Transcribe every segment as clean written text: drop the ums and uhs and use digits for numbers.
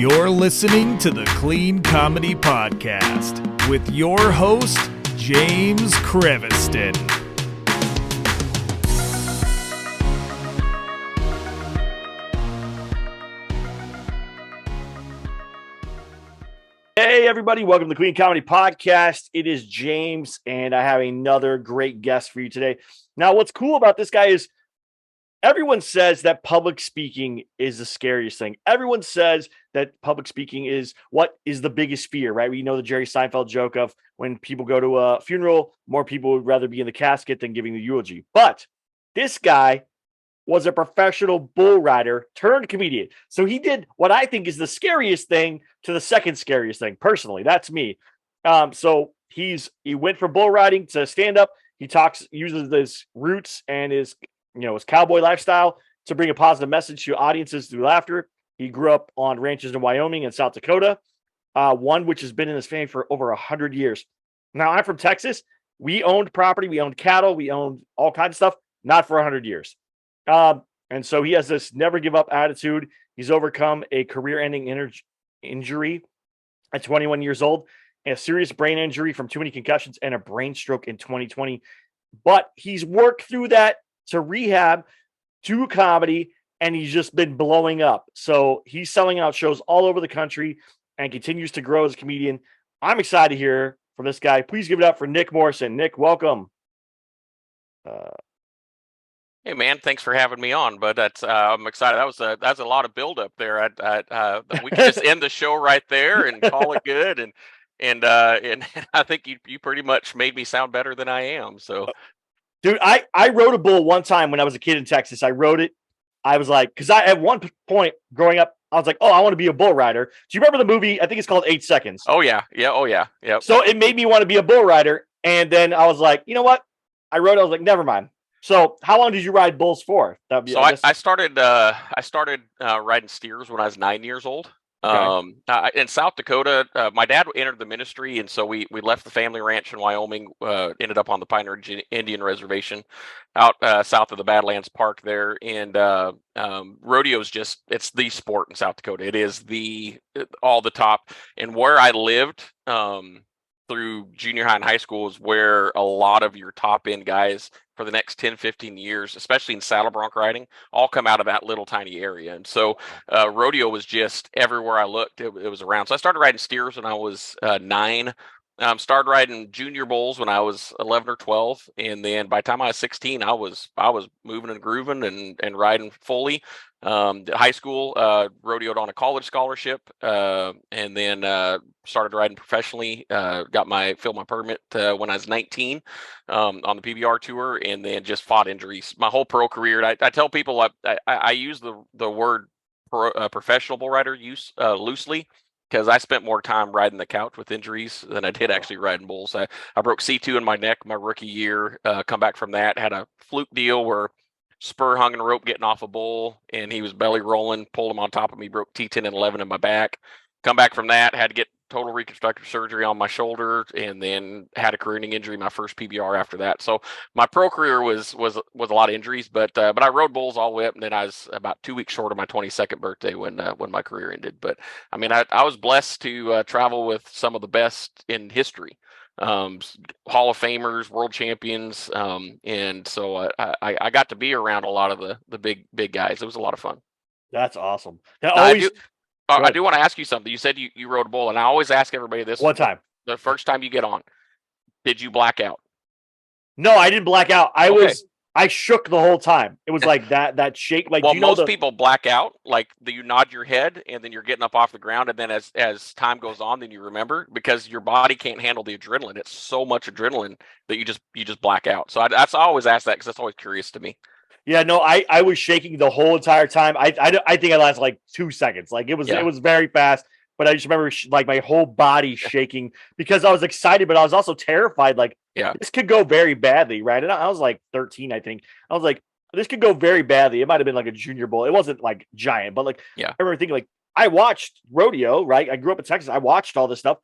You're listening to the Clean Comedy Podcast with your host, James Creviston. Hey, everybody. Welcome to the Clean Comedy Podcast. It is James, and I have another great guest for you today. Now, what's cool about this guy is everyone says that public speaking is the scariest thing. Everyone says that public speaking is what is the biggest fear, right? We know the Jerry Seinfeld joke of when people go to a funeral, more people would rather be in the casket than giving the eulogy. But this guy was a professional bull rider turned comedian. So he did what I think is the scariest thing to the second scariest thing. Personally, that's me. So he went from bull riding to stand up. He uses his roots and his cowboy lifestyle to bring a positive message to audiences through laughter. He grew up on ranches in Wyoming and South Dakota, one which has been in his family for over 100 years. Now, I'm from Texas. We owned property. We owned cattle. We owned all kinds of stuff, not for 100 years. And so he has this never give up attitude. He's overcome a career-ending injury at 21 years old, a serious brain injury from too many concussions, and a brain stroke in 2020. But he's worked through that to rehab, to comedy, and he's just been blowing up. So he's selling out shows all over the country and continues to grow as a comedian. I'm excited to hear from this guy. Please give it up for Nick Morrison. Nick, welcome. Hey man, thanks for having me on. But I'm excited. That's a lot of build up there. We can just end the show right there and call it good. And I think you pretty much made me sound better than I am. So, dude, I rode a bull one time when I was a kid in Texas. I rode it. I was like, because at one point growing up, I was like, oh, I want to be a bull rider. Do you remember the movie? I think it's called 8 Seconds. Oh yeah, oh yeah. So it made me want to be a bull rider, and then I was like, you know what? I was like, never mind. So how long did you ride bulls for? I started riding steers when I was 9 years old. Okay. In South Dakota, my dad entered the ministry, and so we left the family ranch in Wyoming, ended up on the Pine Ridge Indian Reservation out south of the Badlands Park there. And rodeo is it's the sport in South Dakota. It is all the top. And where I lived through junior high and high school is where a lot of your top end guys for the next 10, 15 years, especially in saddle bronc riding, all come out of that little tiny area. And so rodeo was just everywhere I looked, it was around. So I started riding steers when I was 9. Started riding junior bulls when I was 11 or 12. And then by the time I was 16, I was moving and grooving and riding fully. High school, rodeoed on a college scholarship, and then started riding professionally. Filled my permit when I was 19 on the PBR tour, and then just fought injuries my whole pro career. I tell people I use the word professional bull rider loosely, because I spent more time riding the couch with injuries than I did actually riding bulls. I broke C2 in my neck my rookie year. Come back from that, had a fluke deal where spur hung in a rope getting off a bull, and he was belly rolling, pulled him on top of me, broke T10 and 11 in my back. Come back from that, had to get total reconstructive surgery on my shoulder, and then had a career-ending injury my first PBR after that. So my pro career was a lot of injuries, but I rode bulls all the way up, and then I was about 2 weeks short of my 22nd birthday when my career ended. But I mean, I was blessed to travel with some of the best in history. Hall of Famers, world champions, and so I got to be around a lot of the big guys. It was a lot of fun. That's awesome. I do want to ask you something. You said you rode a bull, and I always ask everybody this. One time. The first time you get on, did you black out? No, I didn't black out. I shook the whole time. it was like that shake. Like, well, most people black out. Like, you nod your head, and then you're getting up off the ground, and then as time goes on, then you remember, because your body can't handle the adrenaline. It's so much adrenaline that you just black out. So I always ask that, because that's always curious to me. Yeah, no, I was shaking the whole entire time. I think I lasted like 2 seconds. Like, it was very fast. But I just remember like my whole body shaking because I was excited, but I was also terrified. Like, this could go very badly, right? And I was like 13, I think. I was like, this could go very badly. It might have been like a junior bull. It wasn't like giant, but like, I remember thinking, like, I watched rodeo, right? I grew up in Texas. I watched all this stuff.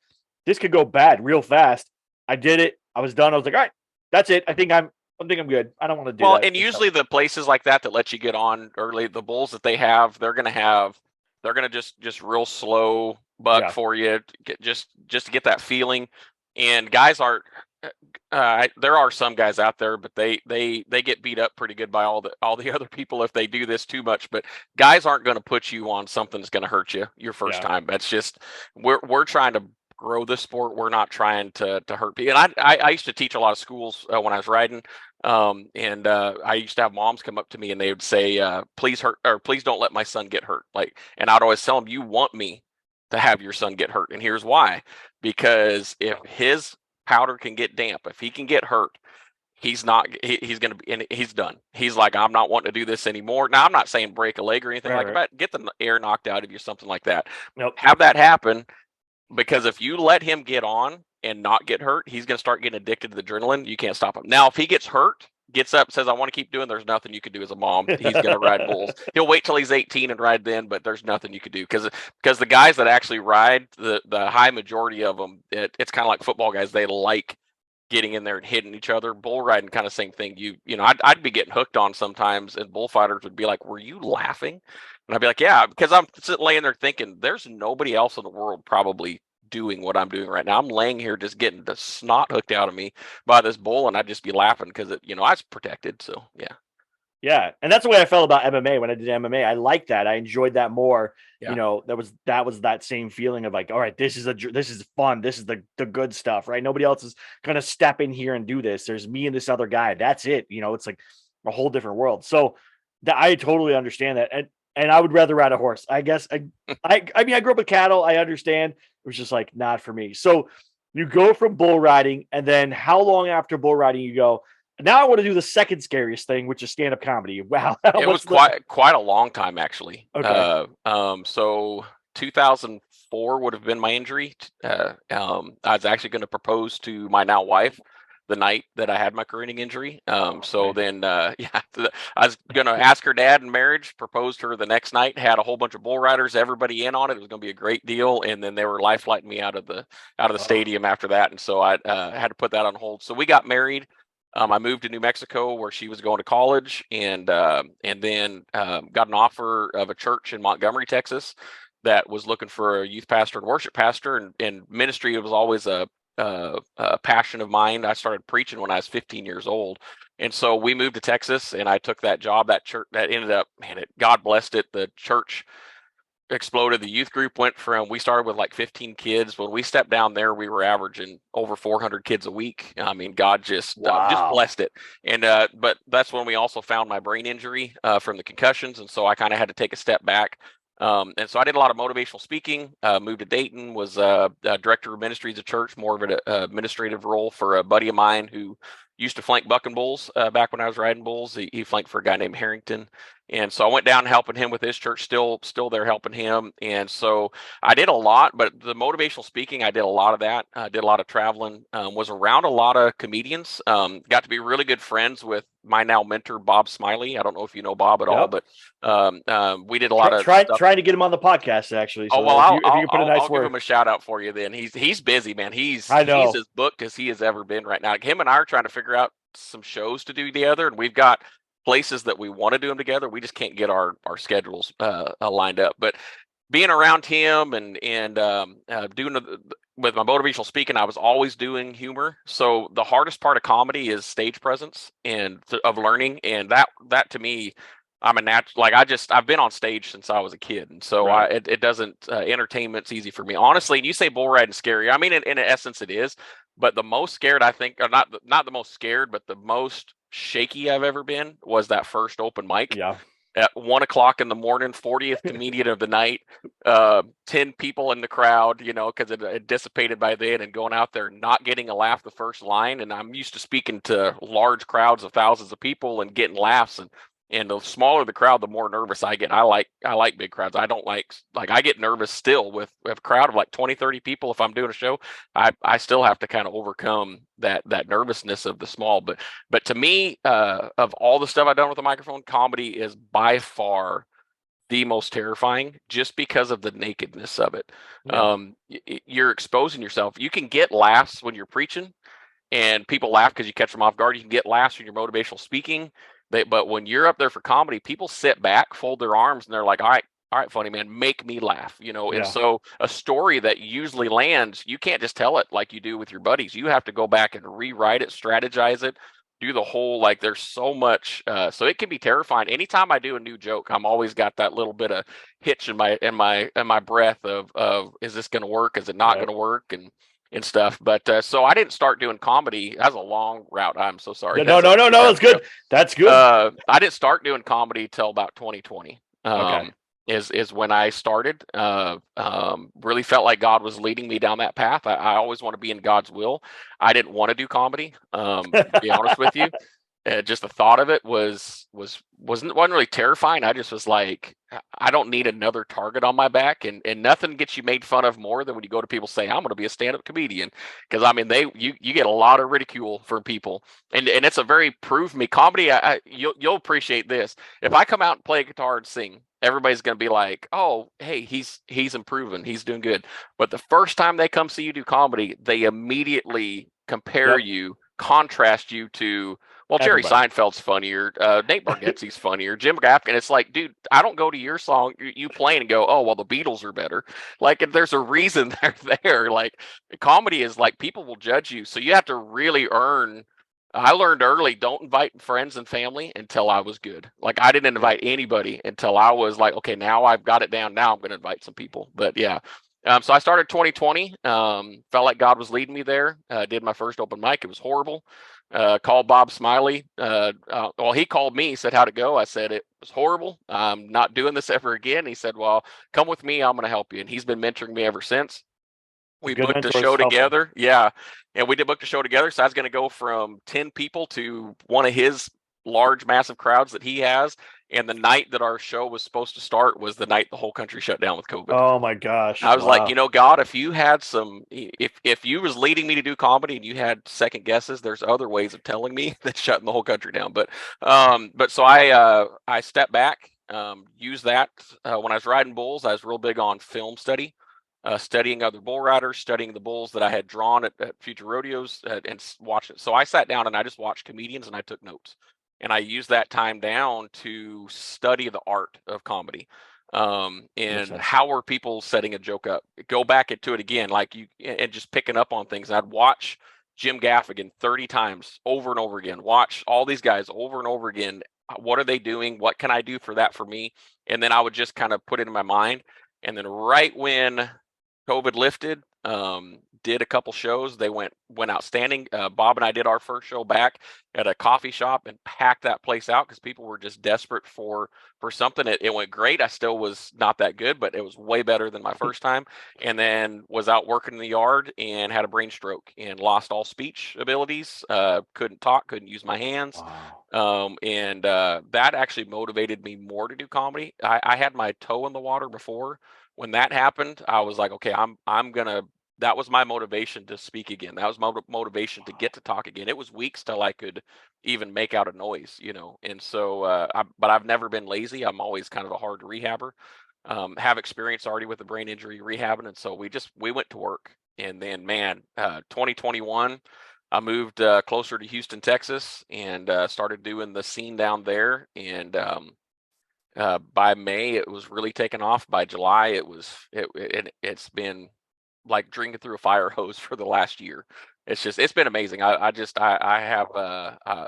This could go bad real fast. I did it. I was done. I was like, all right, that's it. I think I'm good. I don't want to do that. Well, and usually the places like that let you get on early, the bulls that they have, they're going to have They're gonna just real slow buck Yeah. for you, just to get that feeling. And guys aren't. There are some guys out there, but they get beat up pretty good by all the other people if they do this too much. But guys aren't going to put you on something that's going to hurt you your first time. That's just we're trying to grow the sport. We're not trying to hurt people. And I used to teach a lot of schools when I was riding. And I used to have moms come up to me and they would say, please don't let my son get hurt. And I'd always tell them, you want me to have your son get hurt. And here's why, because if his powder can get damp, if he can get hurt, he's going to be, and he's done. He's like, I'm not wanting to do this anymore. Now, I'm not saying break a leg or anything that. Get the air knocked out of you, something like that. Nope. Have that happen, because if you let him get on and not get hurt, he's going to start getting addicted to the adrenaline. You can't stop him. Now, if he gets hurt, gets up, says, I want to keep doing, there's nothing you can do as a mom. He's going to ride bulls. He'll wait till he's 18 and ride then, but there's nothing you could do, because the guys that actually ride, the high majority of them, it's kind of like football guys. They like getting in there and hitting each other. Bull riding, kind of same thing. You know, I'd be getting hooked on sometimes, and bullfighters would be like, were you laughing? And I'd be like, yeah, because I'm sitting laying there thinking, there's nobody else in the world probably doing what I'm doing right now. I'm laying here just getting the snot hooked out of me by this bull, and I'd just be laughing because I was protected. So yeah, and that's the way I felt about MMA when I did MMA. I liked that. I enjoyed that more. Yeah. You know, that was that same feeling of like, all right, this is fun. This is the good stuff, right? Nobody else is gonna step in here and do this. There's me and this other guy. That's it. You know, it's like a whole different world. So I totally understand that, and I would rather ride a horse. I guess I mean, I grew up with cattle. I understand. It was just like not for me. So you go from bull riding, and then how long after bull riding you go, now I want to do the second scariest thing, which is stand-up comedy. Wow. It was quite a long time, actually. Okay. So 2004 would have been my injury. I was actually going to propose to my now wife the night that I had my careening injury. So then, I was going to ask her dad in marriage, proposed to her the next night, had a whole bunch of bull riders, everybody in on it. It was going to be a great deal. And then they were life flighting me out of the stadium after that. And so I had to put that on hold. So we got married. I moved to New Mexico, where she was going to college, and then got an offer of a church in Montgomery, Texas, that was looking for a youth pastor and worship pastor, and ministry was always a passion of mine. I started preaching when I was 15 years old, and so we moved to Texas, and I took that job. That church, that ended up, God blessed it. The church exploded. The youth group went from, we started with like 15 kids. When we stepped down there, we were averaging over 400 kids a week. I mean, God just blessed it. And but that's when we also found my brain injury from the concussions, and so I kind of had to take a step back. And so I did a lot of motivational speaking. Moved to Dayton, was director of ministries at church, more of an administrative role for a buddy of mine who used to flank bucking bulls back when I was riding bulls. He flanked for a guy named Harrington. And so I went down helping him with his church, still there helping him. And so I did a lot, but the motivational speaking, I did a lot of that. I did a lot of traveling, was around a lot of comedians, got to be really good friends with my now mentor, Bob Smiley. I don't know if you know Bob at all, but we did a lot of stuff. Trying to get him on the podcast, actually. So I'll give him a shout out for you then. He's busy, man. He's as booked as he has ever been right now. Him and I are trying to figure out some shows to do together, and we've got places that we want to do them together. We just can't get our schedules lined up. But being around him and doing with my motivational speaking, I was always doing humor. So the hardest part of comedy is stage presence and of learning. And that to me, I'm a natural. Like I've been on stage since I was a kid, and so it doesn't entertainment's easy for me, honestly. And you say bull riding scary. I mean, in essence, it is. But the most scared, I think, or not the most scared, but the most shaky I've ever been was that first open mic. Yeah. At 1 o'clock in the morning, 40th comedian of the night, 10 people in the crowd, because it dissipated by then, and going out there not getting a laugh the first line. And I'm used to speaking to large crowds of thousands of people and getting laughs, and the smaller the crowd, the more nervous I get. I like big crowds. I don't like I get nervous still with a crowd of like 20, 30 people. If I'm doing a show, I still have to kind of overcome that nervousness of the small. But to me, of all the stuff I've done with the microphone, comedy is by far the most terrifying, just because of the nakedness of it. Yeah. You're exposing yourself. You can get laughs when you're preaching, and people laugh because you catch them off guard. You can get laughs when you're motivational speaking. But when you're up there for comedy, people sit back, fold their arms, and they're like, all right, all right, funny man, make me laugh, you know. And Yeah. so a story that usually lands, you can't just tell it like you do with your buddies. You have to go back and rewrite it, strategize it, do the whole, like, there's so much, so it can be terrifying. Anytime I do a new joke, I'm always got that little bit of hitch in my breath of is this going to work? Is it not Right. going to work? And stuff. But so I didn't start doing comedy. That's a long route. I'm so sorry. No, no, no, no. It's good. That's good. I didn't start doing comedy till about 2020. Okay. Is when I started. Really felt like God was leading me down that path. I always want to be in God's will. I didn't want to do comedy. To be honest with you, just the thought of it wasn't really terrifying. I just was like, I don't need another target on my back, and nothing gets you made fun of more than when you go to people say, I'm going to be a stand-up comedian, because I mean you get a lot of ridicule from people, and it's a very prove me comedy. You'll appreciate this. If I come out and play a guitar and sing, everybody's going to be like, oh, hey, he's improving, he's doing good. But the first time they come see you do comedy, they immediately compare you, contrast you to, well, Jerry Seinfeld's funnier, Nate Bargatze's funnier, Jim Gaffigan. It's like, dude, I don't go to your song, you playing and go, oh, well, the Beatles are better. Like, if there's a reason they're there. Like, comedy is like, people will judge you, so you have to really earn. I learned early, don't invite friends and family until I was good. Like, I didn't invite anybody until I was like, okay, now I've got it down. Now I'm going to invite some people. But yeah. So I started 2020. Felt like God was leading me there. Did my first open mic. It was horrible. Called Bob Smiley. Well, he called me, said, how'd it go? I said, it was horrible. I'm not doing this ever again. He said, well, come with me. I'm going to help you. And he's been mentoring me ever since. We booked a show together. Yeah. And we did book a show together. So I was going to go from 10 people to one of his large, massive crowds that he has. And the night that our show was supposed to start was the night the whole country shut down with COVID. Oh my gosh. I was like, you know, God, if you had if you was leading me to do comedy and you had second guesses, there's other ways of telling me than shutting the whole country down. But so I stepped back, used that, when I was riding bulls, I was real big on film study. Studying other bull riders, studying the bulls that I had drawn at future rodeos, and watching it. So I sat down and I just watched comedians and I took notes. And I used that time down to study the art of comedy. And how are people setting a joke up? Go back into it again, like you, and just picking up on things. I'd watch Jim Gaffigan 30 times over and over again. Watch all these guys over and over again. What are they doing? What can I do for that for me? And then I would just kind of put it in my mind. And then right when COVID lifted, did a couple shows. They went outstanding. Bob and I did our first show back at a coffee shop and packed that place out because people were just desperate for something. It went great. I still was not that good, but it was way better than my first time. And then was out working in the yard and had a brain stroke and lost all speech abilities. Couldn't talk, couldn't use my hands. Wow. And that actually motivated me more to do comedy. I had my toe in the water before. When that happened, I was like, okay, I'm gonna. That was my motivation to speak again. That was my motivation to get to talk again. It was weeks till I could even make out a noise, you know. And so, but I've never been lazy. I'm always kind of a hard rehabber. Have experience already with the brain injury rehabbing, and so we went to work. And then, man, 2021, I moved closer to Houston, Texas, and started doing the scene down there. And by May, it was really taken off. By July, it's been like drinking through a fire hose for the last year. It's been amazing. I have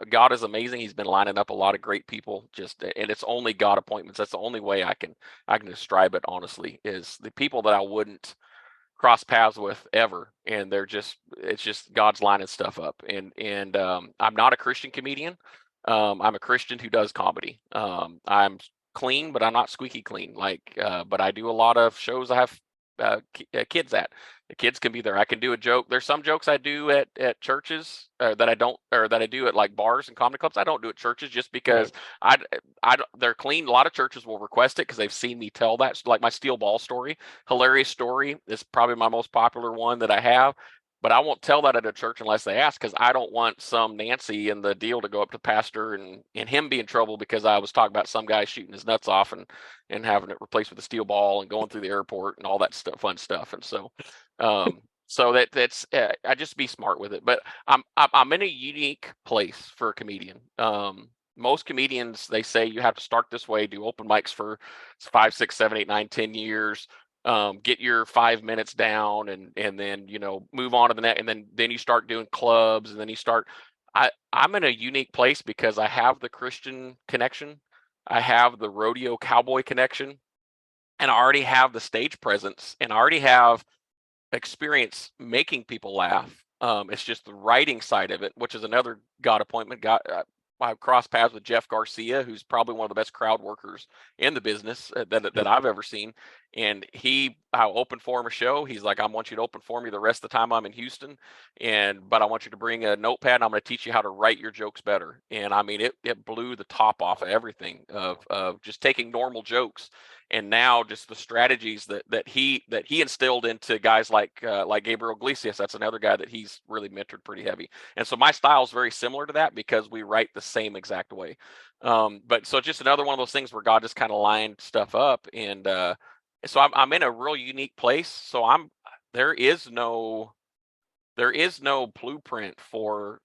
God is amazing. He's been lining up a lot of great people, and it's only God appointments. That's the only way I can describe it honestly, is the people that I wouldn't cross paths with ever, and it's just God's lining stuff up. And I'm not a Christian comedian. I'm a Christian who does comedy. I'm clean, but I'm not squeaky clean. But I do a lot of shows. I have kids at. The kids can be there. I can do a joke. There's some jokes I do at churches that I don't, or that I do at like bars and comedy clubs. I don't do at churches just because they're clean. A lot of churches will request it because they've seen me tell that. Like my steel ball story, hilarious story, is probably my most popular one that I have. But I won't tell that at a church unless they ask, because I don't want some Nancy in the deal to go up to pastor and him be in trouble because I was talking about some guy shooting his nuts off and having it replaced with a steel ball and going through the airport and all that stuff, fun stuff. And so, that's I just be smart with it. But I'm in a unique place for a comedian. most comedians, they say you have to start this way, do open mics for 5, 6, 7, 8, 9, 10 years, get your 5 minutes down, and then move on to the next, and then you start doing clubs, and then you start. I'm in a unique place because I have the Christian connection, I have the rodeo cowboy connection, and I already have the stage presence, and I already have experience making people laugh. It's just the writing side of it, which is another God appointment. I crossed paths with Jeff Garcia, who's probably one of the best crowd workers in the business that I've ever seen. And I opened for him a show. He's like, I want you to open for me the rest of the time I'm in Houston, but I want you to bring a notepad, and I'm going to teach you how to write your jokes better. And I mean, it blew the top off of everything of just taking normal jokes, and now just the strategies that he instilled into guys like Gabriel Iglesias. That's another guy that he's really mentored pretty heavy. And so my style is very similar to that because we write the same exact way. But so just another one of those things where God just kind of lined stuff up, and so I'm in a real unique place. So there is no blueprint for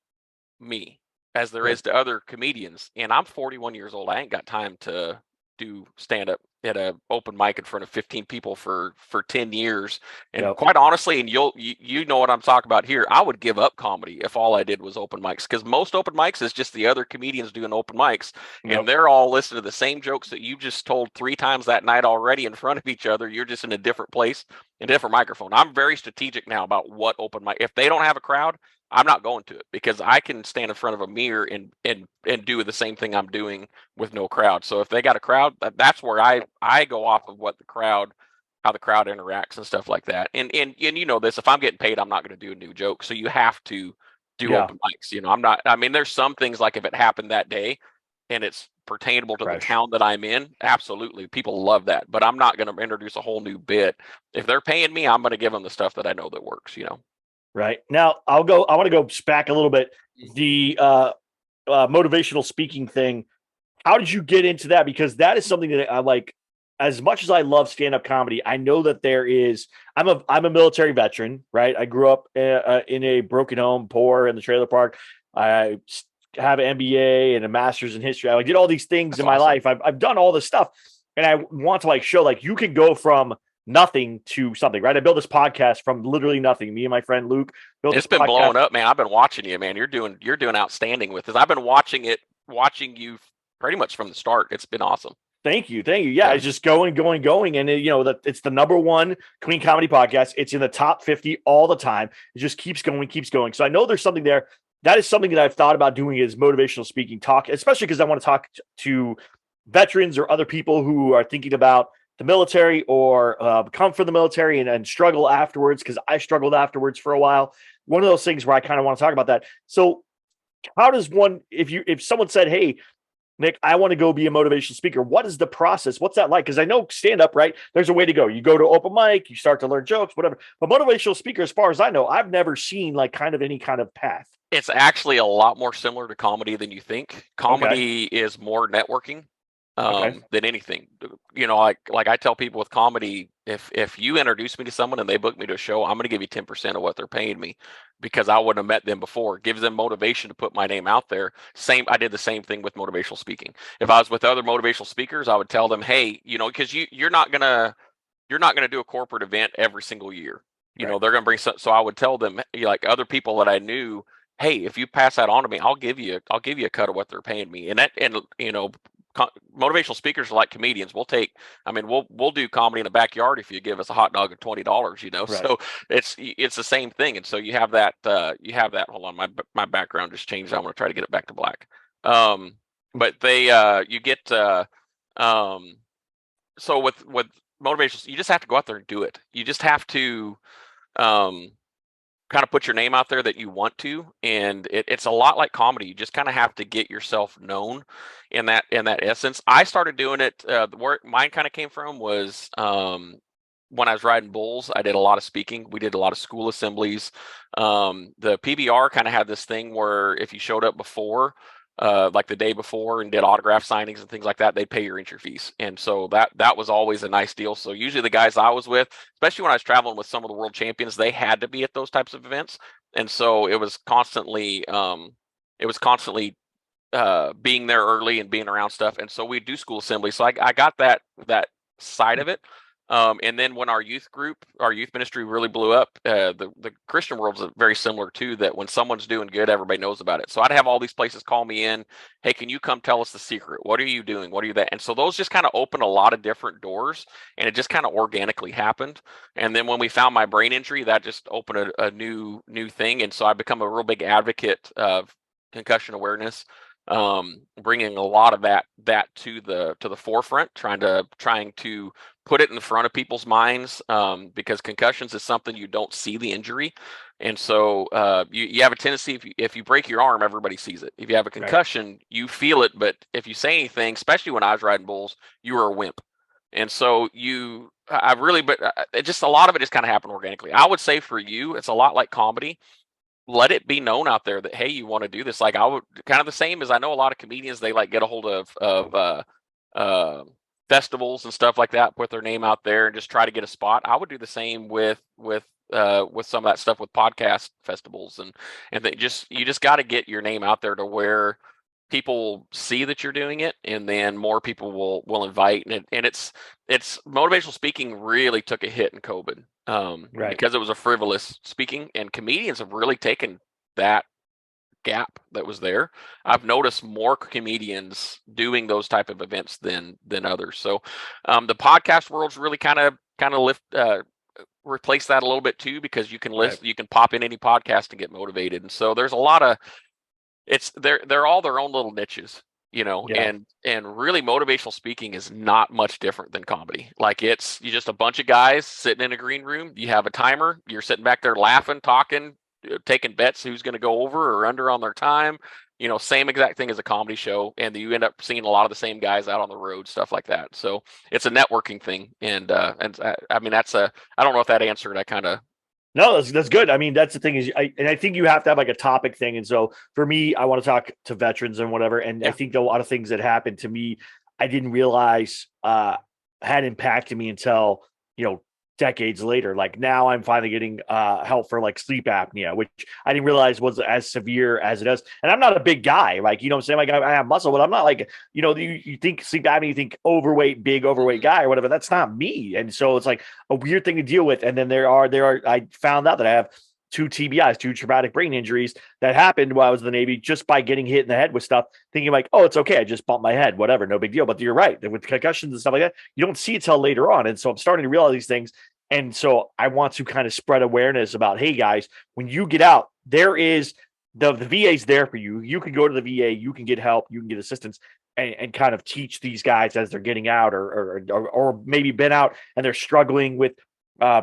me as there is to other comedians, and I'm 41 years old. I ain't got time to do stand up at a open mic in front of 15 people for 10 years. And quite honestly, and you know what I'm talking about here, I would give up comedy if all I did was open mics, because most open mics is just the other comedians doing open mics, and they're all listening to the same jokes that you just told 3 times that night already in front of each other. You're just in a different place, a different microphone. I'm very strategic now about what open mic. If they don't have a crowd, I'm not going to it, because I can stand in front of a mirror and do the same thing I'm doing with no crowd. So if they got a crowd, that's where I go off of how the crowd interacts and stuff like that. And you know this, if I'm getting paid, I'm not going to do a new joke. So you have to do open mics. I'm not. I mean, there's some things like if it happened that day and it's pertainable to the town that I'm in, absolutely, people love that. But I'm not going to introduce a whole new bit. If they're paying me, I'm going to give them the stuff that I know that works. Right. Now I want to go back a little bit. The motivational speaking thing. How did you get into that? Because that is something that I like. As much as I love stand-up comedy, I know that I'm a military veteran, right? I grew up in a broken home, poor in the trailer park. I have an MBA and a master's in history. I did all these things in my life. I've done all this stuff, and I want to show you can go from nothing to something, right? I built this podcast from literally nothing. Me and my friend Luke built. It's been blowing up, man. I've been watching you, man. You're doing outstanding with this. I've been watching you pretty much from the start. It's been awesome. Thank you. Yeah, it's just going, and it's the #1 clean comedy podcast. It's in the top 50 all the time. It just keeps going. So I know there's something there. That is something that I've thought about doing, is motivational speaking talk, especially because I want to talk to veterans or other people who are thinking about the military or come from the military and struggle afterwards, because I struggled afterwards for a while. One of those things where I kind of want to talk about that. So how does one, if someone said, hey, Nick, I want to go be a motivational speaker, what is the process? What's that like? Because I know stand up, right? There's a way to go. You go to open mic, you start to learn jokes, whatever. But motivational speaker, as far as I know, I've never seen any kind of path. It's actually a lot more similar to comedy than you think. Comedy is more networking than anything. Like I tell people with comedy, if you introduce me to someone and they book me to a show, I'm going to give you 10% of what they're paying me, because I wouldn't have met them before. It gives them motivation to put my name out there. I did the same thing with motivational speaking. If I was with other motivational speakers, I would tell them, hey, because you're not gonna do a corporate event every single year. They're going to bring some. So I would tell them, like other people that I knew, hey, if you pass that on to me, I'll give you a cut of what they're paying me. Motivational speakers are like comedians. We'll do comedy in the backyard if you give us a hot dog at $20. So it's the same thing. And so you have that. Hold on, my background just changed. I want to try to get it back to black. But you get so with motivational, you just have to go out there and do it. You just have to kind of put your name out there that you want to, and it's a lot like comedy. You just kind of have to get yourself known in that essence. I started doing it. Where mine kind of came from was when I was riding bulls. I did a lot of speaking. We did a lot of school assemblies. The PBR kind of had this thing where if you showed up before, like the day before, and did autograph signings and things like that, they'd pay your entry fees. And so that was always a nice deal. So usually the guys I was with, especially when I was traveling with some of the world champions, they had to be at those types of events. And so it was constantly being there early and being around stuff. And so we do school assembly. So I got that side of it. And then when our youth ministry really blew up, the Christian world is very similar too, that when someone's doing good, everybody knows about it. So I'd have all these places call me in. Hey, can you come tell us the secret? What are you doing? What are you that? And so those just kind of opened a lot of different doors, and it just kind of organically happened. And then when we found my brain injury, that just opened a new thing. And so I become a real big advocate of concussion awareness, bringing a lot of that to the forefront, trying to put it in front of people's minds, because concussions is something you don't see the injury. And so you have a tendency, if you break your arm, everybody sees it. If you have a concussion, you feel it. But if you say anything, especially when I was riding bulls, you were a wimp. And so just a lot of it just kind of happened organically. I would say for you, it's a lot like comedy. Let it be known out there that, hey, you want to do this. Like I would kind of the same as I know a lot of comedians, they like get a hold of festivals and stuff like that, put their name out there and just try to get a spot. I would do the same with some of that stuff with podcast festivals, and you just got to get your name out there to where people see that you're doing it, and then more people will invite. And it's motivational speaking really took a hit in COVID, because it was a frivolous speaking, and comedians have really taken that gap that was there. I've noticed more comedians doing those type of events than others. So the podcast world's really kind of replace that a little bit too, because you can listen, you can pop in any podcast and get motivated. And so there's a lot of they're all their own little niches, and really motivational speaking is not much different than comedy. Like you're just a bunch of guys sitting in a green room. You have a timer, you're sitting back there laughing, talking, taking bets who's going to go over or under on their time, same exact thing as a comedy show. And you end up seeing a lot of the same guys out on the road, stuff like that. So it's a networking thing. And I mean, I don't know if that answered. No, that's good. I mean, that's the thing is, I think you have to have like a topic thing. And so for me, I want to talk to veterans and whatever. And I think a lot of things that happened to me, I didn't realize had impacted me until, decades later. Like now I'm finally getting help for like sleep apnea, which I didn't realize was as severe as it is. And I'm not a big guy, like, what I'm saying? Like I have muscle, but I'm not like, you think sleep apnea, you think big overweight guy or whatever. That's not me. And so it's like a weird thing to deal with. And then I found out that I have 2 TBIs, 2 traumatic brain injuries that happened while I was in the Navy, just by getting hit in the head with stuff, thinking like, oh, it's okay, I just bumped my head, whatever, no big deal. But you're right, with concussions and stuff like that, you don't see it till later on. And so I'm starting to realize these things. And so I want to kind of spread awareness about, hey guys, when you get out, there is the VA's there for you. You can go to the VA, you can get help, you can get assistance, and kind of teach these guys as they're getting out, or maybe been out and they're struggling with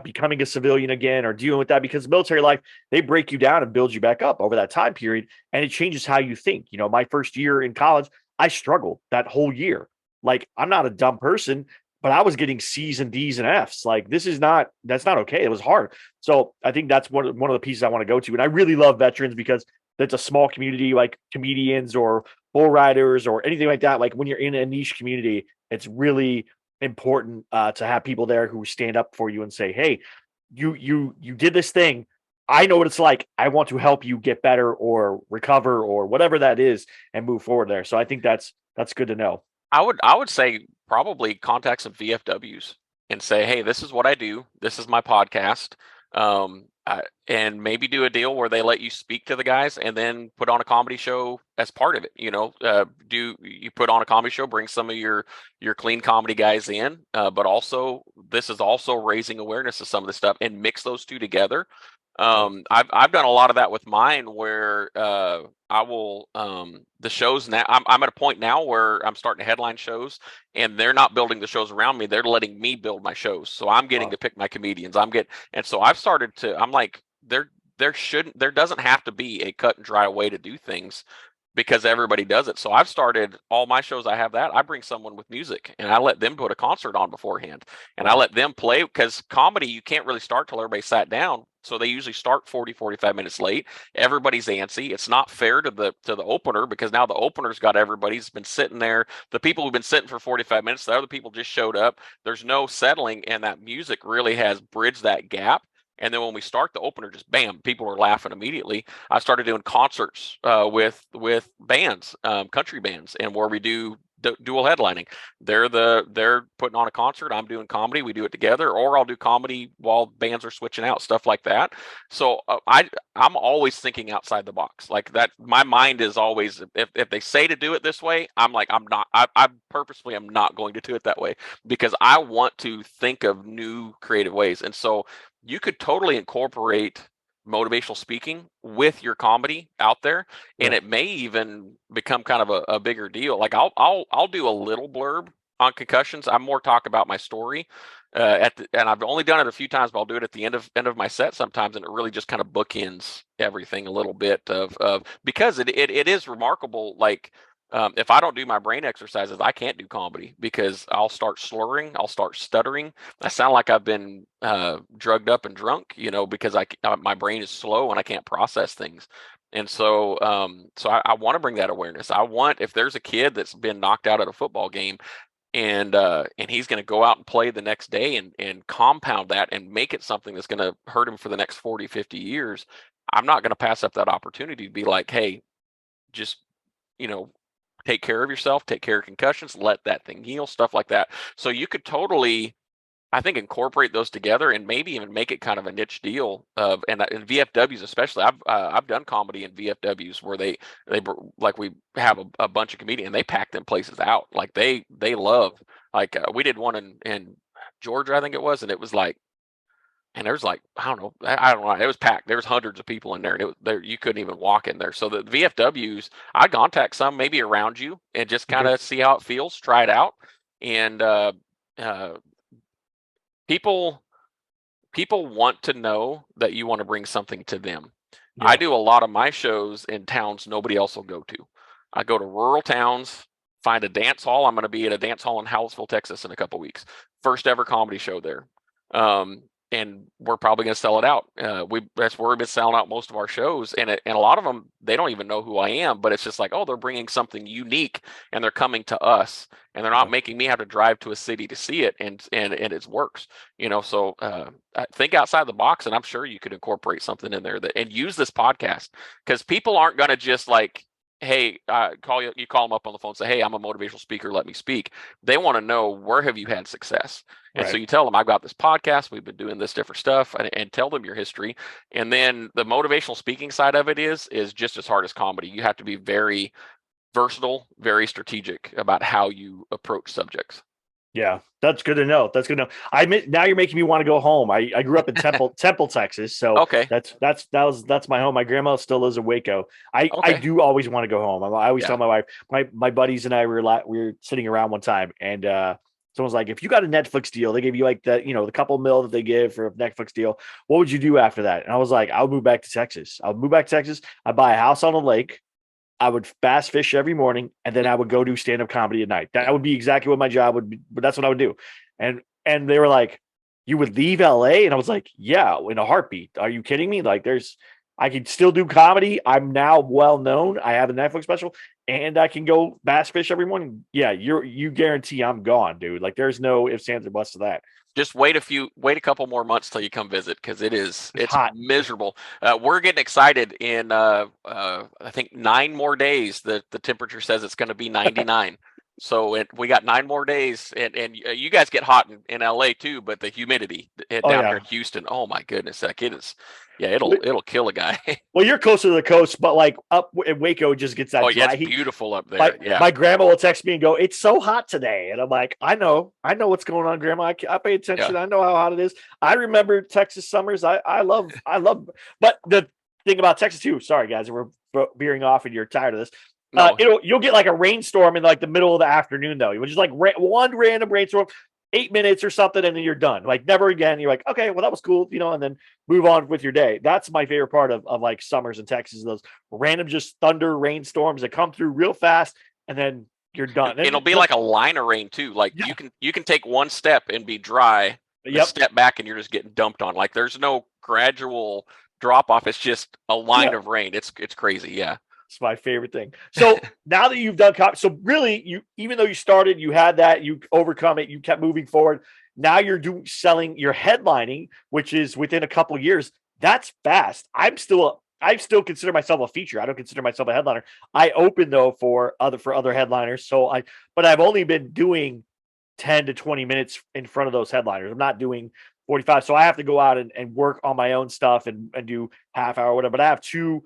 becoming a civilian again, or dealing with that, because military life, they break you down and build you back up over that time period. And it changes how you think. My first year in college, I struggled that whole year. Like, I'm not a dumb person, but I was getting C's and D's and F's. Like, that's not okay. It was hard. So I think that's one of the pieces I want to go to. And I really love veterans because that's a small community, like comedians or bull riders or anything like that. Like when you're in a niche community, it's really important to have people there who stand up for you and say, hey, you did this thing. I know what it's like. I want to help you get better or recover or whatever that is and move forward there. So I think that's good to know. I would say probably contact some VFWs and say, hey, this is what I do. This is my podcast. And maybe do a deal where they let you speak to the guys and then put on a comedy show as part of it. Do you put on a comedy show, bring some of your clean comedy guys in, but also this is also raising awareness of some of this stuff, and mix those two together. I've done a lot of that with mine, where I will the shows now. I'm at a point now where I'm starting to headline shows, and they're not building the shows around me. They're letting me build my shows. So I'm getting to pick my comedians. And so I've started to. I'm like, there doesn't have to be a cut and dry way to do things, because everybody does it. So I've started all my shows. I bring someone with music, and I let them put a concert on beforehand, and I let them play, because comedy, you can't really start till everybody sat down. So they usually start 45 minutes late. Everybody's antsy. It's not fair to the opener, because now the opener's got everybody's been sitting there. The people who've been sitting for 45 minutes, the other people just showed up. There's no settling, and that music really has bridged that gap. And then when we start the opener, just bam, people are laughing immediately. I started doing concerts with bands, country bands, and where we do dual headlining. They're putting on a concert, I'm doing comedy, we do it together, or I'll do comedy while bands are switching out, stuff like that. So I'm always thinking outside the box like that. My mind is always, if they say to do it this way, I'm like, I purposefully am not going to do it that way, because I want to think of new creative ways. And so you could totally incorporate motivational speaking with your comedy out there, and it may even become kind of a bigger deal. Like I'll do a little blurb on concussions. I'm more talk about my story and I've only done it a few times, but I'll do it at the end of my set sometimes, and it really just kind of bookends everything a little bit of because it is remarkable. Like if I don't do my brain exercises, I can't do comedy, because I'll start slurring, I'll start stuttering. I sound like I've been drugged up and drunk, because my brain is slow and I can't process things. And so, I want to bring that awareness. I want, if there's a kid that's been knocked out at a football game, and he's going to go out and play the next day and compound that and make it something that's going to hurt him for the next 40, 50 years, I'm not going to pass up that opportunity to be like, hey, just, take care of yourself, take care of concussions, let that thing heal, stuff like that. So you could totally, I think, incorporate those together and maybe even make it kind of a niche deal and VFWs especially. I've done comedy in VFWs where they like, we have a bunch of comedians and they pack them places out. Like they love, like we did one in Georgia, I think it was, and it was like, and there's like, I don't know, it was packed. There was hundreds of people in there, and you couldn't even walk in there. So the VFWs, I'd contact some maybe around you and just kind of see how it feels, try it out. And people want to know that you want to bring something to them. Yeah. I do a lot of my shows in towns nobody else will go to. I go to rural towns, find a dance hall. I'm going to be at a dance hall in Hallettsville, Texas in a couple weeks. First ever comedy show there. And we're probably going to sell it out. That's where we've been selling out most of our shows. And a lot of them, they don't even know who I am, but it's just like, oh, they're bringing something unique and they're coming to us, and they're not making me have to drive to a city to see it. And it works, so think outside the box, and I'm sure you could incorporate something in there and use this podcast, because people aren't going to just like, hey, call them up on the phone and say, hey, I'm a motivational speaker, let me speak. They want to know, where have you had success? And so you tell them, I've got this podcast, we've been doing this different stuff, and tell them your history. And then the motivational speaking side of it is just as hard as comedy. You have to be very versatile, very strategic about how you approach subjects. Yeah, that's good to know. Now you're making me want to go home. I grew up in Temple, Texas. So okay, that's my home. My grandma still lives in Waco. I do always want to go home. I always tell my wife, my buddies and I we were sitting around one time, and someone's like, if you got a Netflix deal, they give you like the couple mil that they give for a Netflix deal, what would you do after that? And I was like, I would move back to Texas. I'd buy a house on a lake. I would bass fish every morning, and then I would go do stand-up comedy at night. That would be exactly what my job would be, but that's what I would do. And they were like, you would leave LA? And I was like, yeah, in a heartbeat. Are you kidding me? Like I could still do comedy. I'm now well known. I have a Netflix special, and I can go bass fish every morning. Yeah, you guarantee I'm gone, dude. Like there's no ifs, ands, or buts to that. Just wait a couple more months till you come visit, because it's hot. Miserable. We're getting excited in I think 9 more days. The temperature says it's going to be 99. So we got 9 more days, and you guys get hot in LA too, but the humidity down here in Houston, oh my goodness, that kid is, it'll kill a guy. Well, you're closer to the coast, but like up in Waco, it just gets that dry. Yeah, it's beautiful up there. My grandma will text me and go, "It's so hot today," and I'm like, "I know what's going on, Grandma. I pay attention. I know how hot it is. I remember Texas summers. I love. But the thing about Texas too. Sorry, guys, we're veering off, and you're tired of this. No. You'll get like a rainstorm in like the middle of the afternoon, though. You just like one random rainstorm, 8 minutes or something, and then you're done. Like never again. You're like, okay, well that was cool, and then move on with your day. That's my favorite part of like summers in Texas. Those random just thunder rainstorms that come through real fast, and then you're done. It'll be like a line of rain too. Like you can take one step and be dry. Step back and you're just getting dumped on. Like there's no gradual drop off. It's just a line of rain. It's crazy. Yeah. It's my favorite thing. So now that you've done comedy, so really, even though you started, you had that, you overcome it, you kept moving forward. Now you're selling, you're headlining, which is within a couple of years. That's fast. I still consider myself a feature. I don't consider myself a headliner. I open though for other headliners. But I've only been doing 10 to 20 minutes in front of those headliners. I'm not doing 45. So I have to go out and work on my own stuff and do half hour, whatever. But I have two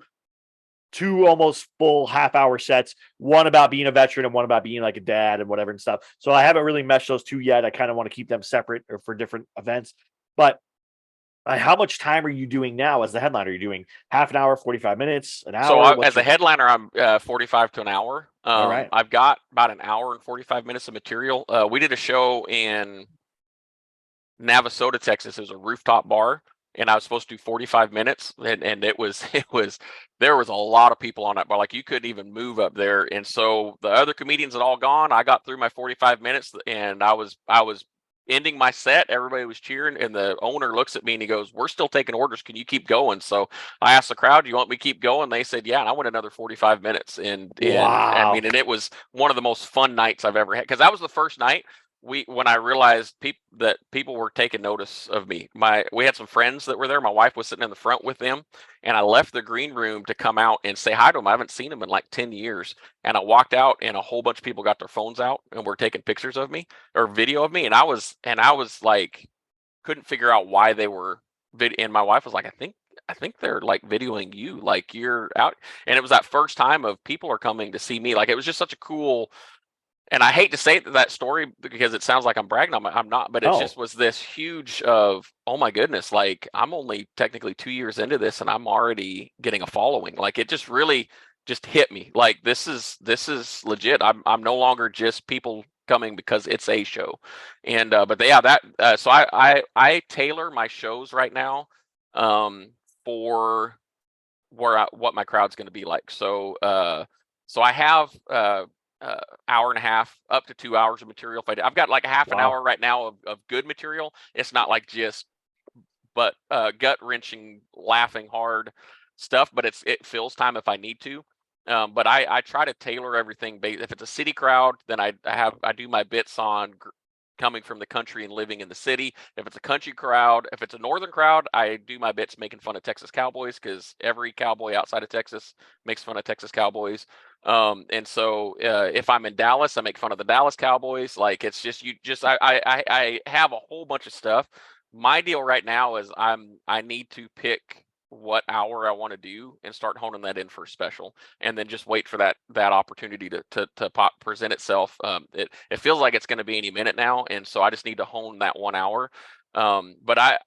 almost full half-hour sets, one about being a veteran and one about being like a dad and whatever and stuff. So I haven't really meshed those two yet. I kind of want to keep them separate or for different events. But how much time are you doing now as the headliner? Are you doing half an hour, 45 minutes, an hour? So as a headliner, I'm 45 to an hour. All right. I've got about an hour and 45 minutes of material. We did a show in Navasota, Texas. It was a rooftop bar, and I was supposed to do 45 minutes, and it was there was a lot of people on that bar. Like, you couldn't even move up there. And so the other comedians had all gone. I got through my 45 minutes, and I was ending my set. Everybody was cheering, and the owner looks at me and he goes, "We're still taking orders. Can you keep going?" So I asked the crowd, "Do you want me to keep going?" They said, "Yeah." And I went another 45 minutes, and wow. I mean, and it was one of the most fun nights I've ever had, because that was the first night when I realized that people were taking notice of me. We had some friends that were there. My wife was sitting in the front with them, and I left the green room to come out and say hi to them. I haven't seen them in like 10 years. And I walked out, and a whole bunch of people got their phones out and were taking pictures of me or video of me. And I was like, couldn't figure out why they were and my wife was like, I think they're like videoing you, like you're out. And it was that first time of people are coming to see me. Like, it was just such a cool. And I hate to say that story because it sounds like I'm bragging on I'm not, but it just was this huge of, oh my goodness, like, I'm only technically 2 years into this and I'm already getting a following. Like, it just really just hit me. Like, this is legit. I'm no longer just people coming because it's a show. And so I tailor my shows right now for what my crowd's going to be like. So I have hour and a half up to 2 hours of material. I've got like a half an hour right now of good material. It's not like just gut wrenching, laughing hard stuff, but it fills time if I need to. But I try to tailor everything. If it's a city crowd, then I do my bits on coming from the country and living in the city. If it's a country crowd, if it's a northern crowd, I do my bits making fun of Texas Cowboys, because every cowboy outside of Texas makes fun of Texas Cowboys. And so if I'm in Dallas, I make fun of the Dallas Cowboys. Like, it's just I have a whole bunch of stuff. My deal right now is I need to pick what hour I want to do and start honing that in for a special, and then just wait for that opportunity to present itself. It feels like it's going to be any minute now, and so I just need to hone that 1 hour. But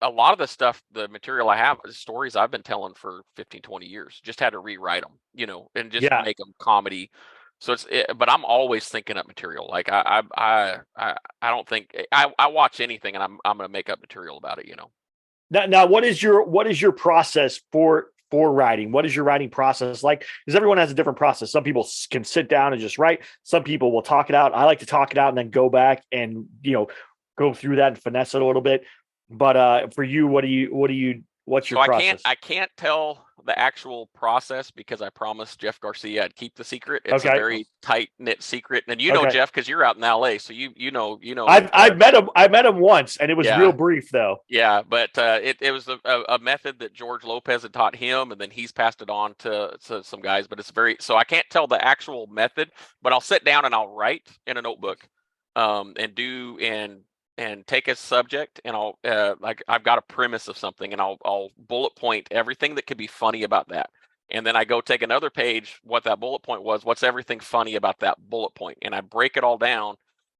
a lot of the stuff, the material I have is stories I've been telling for 15, 20 years. Just had to rewrite them, and just make them comedy. So but I'm always thinking up material. Like, I don't think I watch anything and I'm going to make up material about it. Now, what is your process for writing? What is your writing process like? Because everyone has a different process. Some people can sit down and just write. Some people will talk it out. I like to talk it out and then go back and go through that and finesse it a little bit. But for you, what's your process? I can't tell the actual process because I promised Jeff Garcia I'd keep the secret. It's a very tight knit secret, and Jeff, because you're out in LA, so you know. I've met him once, and it was real brief though. Yeah, but it was a method that George Lopez had taught him, and then he's passed it on to some guys. But so I can't tell the actual method, but I'll sit down and I'll write in a notebook, and take a subject, and I'll like, I've got a premise of something, and I'll bullet point everything that could be funny about that. And then I go take another page, what that bullet point was, what's everything funny about that bullet point, and I break it all down,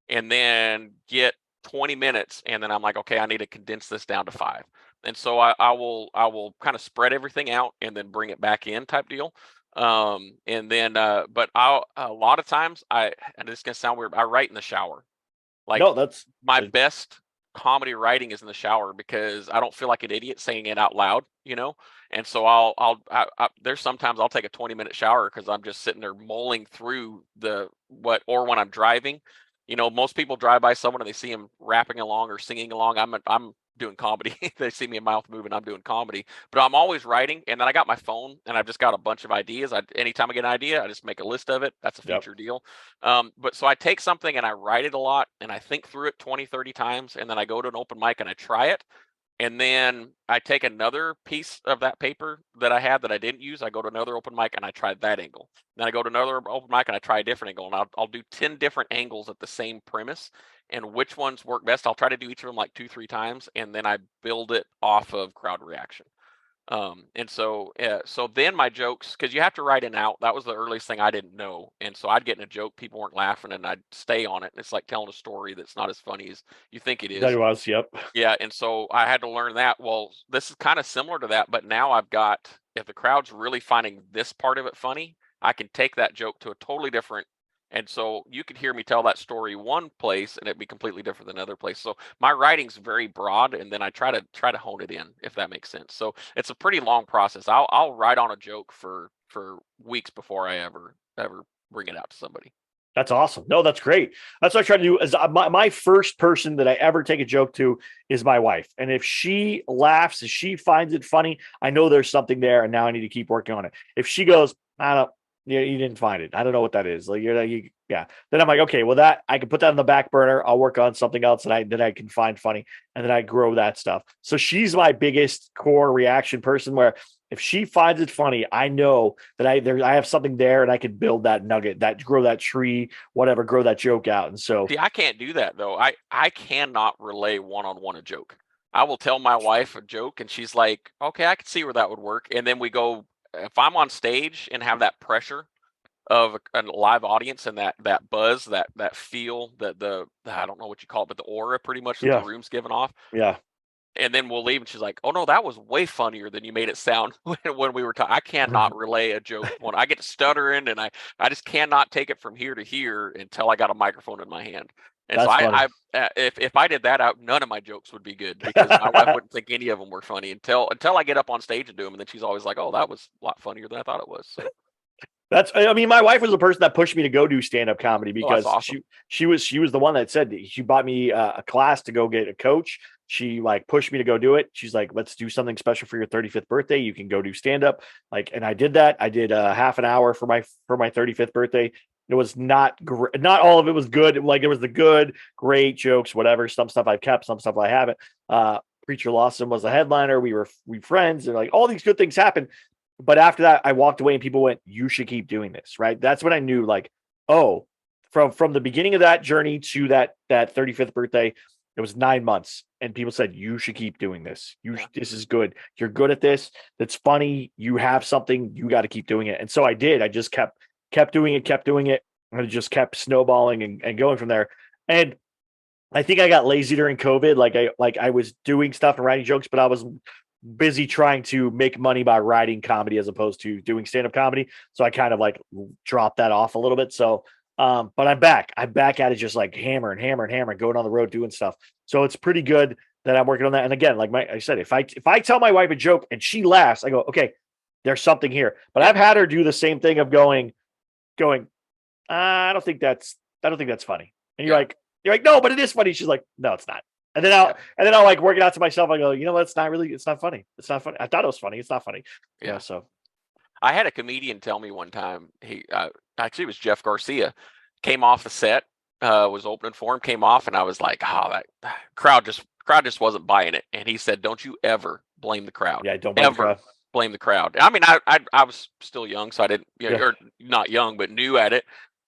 and then get 20 minutes, and then I'm like, okay, I need to condense this down to 5. And so I will kind of spread everything out and then bring it back in, type deal. And then but a lot of times and it's gonna sound weird, I write in the shower. Like, no, that's my best comedy writing is in the shower, because I don't feel like an idiot saying it out loud, And so there's sometimes I'll take a 20-minute shower because I'm just sitting there mulling through or when I'm driving. Most people drive by someone and they see him rapping along or singing along. I'm doing comedy. They see me in mouth moving, I'm doing comedy, but I'm always writing. And then I got my phone and I've just got a bunch of ideas. Anytime I get an idea, I just make a list of it. That's a Yep. future deal. But so I take something and I write it a lot and I think through it 20, 30 times. And then I go to an open mic and I try it. And then I take another piece of that paper that I had that I didn't use. I go to another open mic and I try that angle. Then I go to another open mic and I try a different angle. And I'll do 10 different angles at the same premise. And which ones work best, I'll try to do each of them like 2-3 times. And then I build it off of crowd reaction. And so then my jokes, because you have to write in out. That was the earliest thing I didn't know. And so I'd get in a joke, people weren't laughing, and I'd stay on it. And it's like telling a story that's not as funny as you think it is. That was, yep. Yeah, and so I had to learn that. Well, this is kind of similar to that, but now I've got, if the crowd's really finding this part of it funny, I can take that joke to a totally different. And so you could hear me tell that story one place and it'd be completely different than another place. So my writing's very broad, and then I try to hone it in, if that makes sense. So it's a pretty long process. I'll write on a joke for weeks before I ever bring it out to somebody. That's awesome. No, that's great. That's what I try to do. Is my first person that I ever take a joke to is my wife. And if she laughs, if she finds it funny, I know there's something there, and now I need to keep working on it. If she goes, I don't, you didn't find it, I don't know what that is. Like yeah. Then I'm like, okay, well, that I can put that on the back burner. I'll work on something else that I can find funny, and then I grow that stuff. So she's my biggest core reaction person, where if she finds it funny, I know that I have something there, and I can build that nugget, that grow that tree, whatever, grow that joke out. And so, see, I can't do that though. I cannot relay one-on-one a joke. I will tell my wife a joke, and she's like, okay, I can see where that would work. And then we go, if I'm on stage and have that pressure of a live audience and that buzz, that feel, that the I don't know what you call it, but the aura pretty much that yeah, the room's giving off. yeah, And then we'll leave, and she's like, "Oh no, that was way funnier than you made it sound when we were talking." I cannot relay a joke when I get stuttering, and I just cannot take it from here to here until I got a microphone in my hand. And that's so funny. if I did that, none of my jokes would be good, because my wife wouldn't think any of them were funny until I get up on stage and do them, and then she's always like, "Oh, that was a lot funnier than I thought it was." So. I mean, my wife was the person that pushed me to go do stand-up comedy, because awesome. she was the one that said, she bought me a class to go get a coach. She like pushed me to go do it. She's like, let's do something special for your 35th birthday. You can go do stand-up. Like, and I did that. I did half an hour for my 35th birthday. It was not great. Not all of it was good. Like, there was the good, great jokes, whatever. Some stuff I've kept, some stuff I haven't. Preacher Lawson was the headliner. We friends, and like all these good things happened. But after that, I walked away, and people went, you should keep doing this. Right. That's when I knew, like, oh, from the beginning of that journey to that 35th birthday, it was 9 months. And people said, you should keep doing this. This is good. You're good at this. That's funny. You have something, you got to keep doing it. And so I did. I just kept doing it. And it just kept snowballing and going from there. And I think I got lazy during COVID. I was doing stuff and writing jokes, but I was busy trying to make money by writing comedy as opposed to doing stand-up comedy. So I kind of like dropped that off a little bit. So, but I'm back at it, just like hammering, going on the road, doing stuff. So it's pretty good that I'm working on that. And again, like I said, if I tell my wife a joke and she laughs, I go, okay, there's something here. But I've had her do the same thing of going, I don't think that's funny. And you're like, no, but it is funny. She's like, no, it's not. And then I'll like work it out to myself. I go, you know what? It's not funny. It's not funny. I thought it was funny. It's not funny. Yeah. So I had a comedian tell me one time, he actually, it was Jeff Garcia, came off the set, was opening for him, came off, and I was like, oh, that crowd just wasn't buying it. And he said, don't you ever blame the crowd. Yeah, don't blame the crowd. Blame the crowd. I mean, I was still young, so I didn't, or not young, but new at it.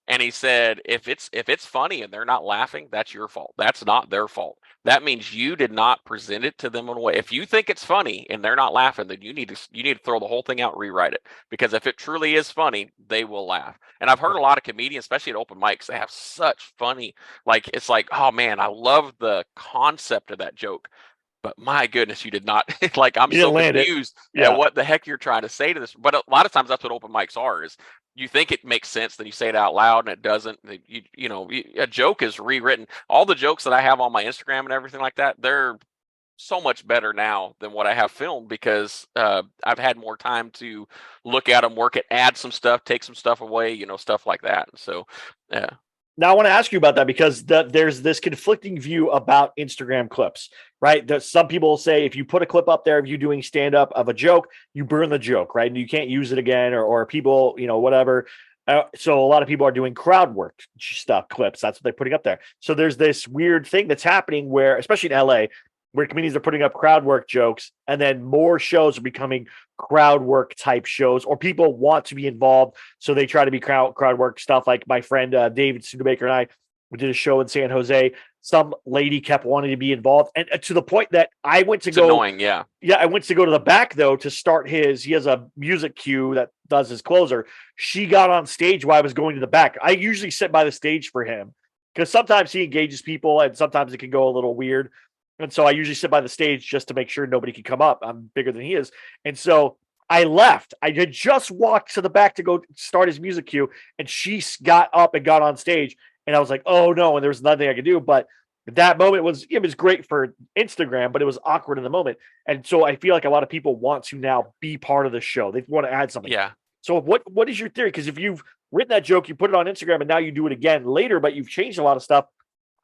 And he said, if it's funny and they're not laughing, that's your fault. That's not their fault. That means you did not present it to them in a way. If you think it's funny and they're not laughing, then you need to throw the whole thing out and rewrite it. Because if it truly is funny, they will laugh. And I've heard a lot of comedians, especially at open mics, they have such funny, like, it's like, oh man, I love the concept of that joke. But my goodness, you did not. Like, I'm so confused at what the heck you're trying to say to this. But a lot of times that's what open mics are, is you think it makes sense, then you say it out loud and it doesn't. A joke is rewritten. All the jokes that I have on my Instagram and everything like that, they're so much better now than what I have filmed, because I've had more time to look at them, work it, add some stuff, take some stuff away, stuff like that. And so, yeah. Now I want to ask you about that because there's this conflicting view about Instagram clips, right? Some people say if you put a clip up there of you doing stand up of a joke, you burn the joke, right? And you can't use it again, or people, whatever. So a lot of people are doing crowd work stuff, clips. That's what they're putting up there. So there's this weird thing that's happening where, especially in LA, where comedians are putting up crowd work jokes, and then more shows are becoming crowd work type shows, or people want to be involved, so they try to be crowd work stuff. Like my friend David Studebaker and I, we did a show in San Jose. Some lady kept wanting to be involved, and to the point that I went to It's go. annoying, yeah. Yeah, I went to go to the back though to start his. He has a music cue that does his closer. She got on stage while I was going to the back. I usually sit by the stage for him because sometimes he engages people, and sometimes it can go a little weird. And so I usually sit by the stage just to make sure nobody can come up. I'm bigger than he is. And so I left. I had just walked to the back to go start his music cue, and she got up and got on stage. And I was like, oh no, and there was nothing I could do. But that moment was great for Instagram, but it was awkward in the moment. And so I feel like a lot of people want to now be part of the show. They want to add something. Yeah. So what is your theory? Because if you've written that joke, you put it on Instagram, and now you do it again later, but you've changed a lot of stuff.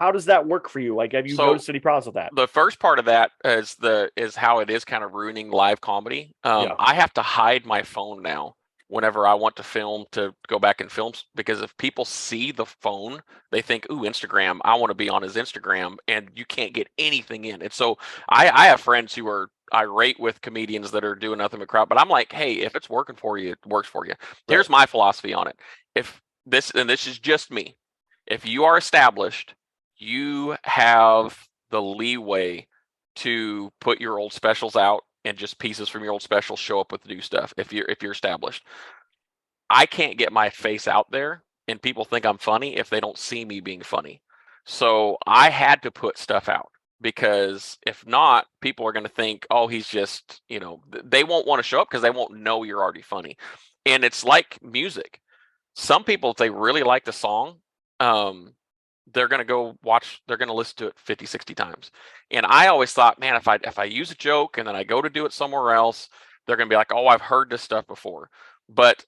How does that work for you? Like, have you noticed any problems with that? The first part of that is how it is kind of ruining live comedy. Yeah. I have to hide my phone now whenever I want to film, to go back and film, because if people see the phone, they think, ooh, Instagram, I want to be on his Instagram, and you can't get anything in. And so I have friends who are irate with comedians that are doing nothing but crowd, but I'm like, hey, if it's working for you, it works for you. Here's my philosophy on it. If this is just me, if you are established, you have the leeway to put your old specials out, and just pieces from your old specials show up with new stuff. If you're established, I can't get my face out there, and people think I'm funny if they don't see me being funny. So I had to put stuff out, because if not, people are going to think, oh, he's just, they won't want to show up because they won't know you're already funny. And it's like music. Some people, if they really like the song, they're going to go watch, they're going to listen to it 50, 60 times. And I always thought, man, if I use a joke and then I go to do it somewhere else, they're going to be like, oh, I've heard this stuff before. But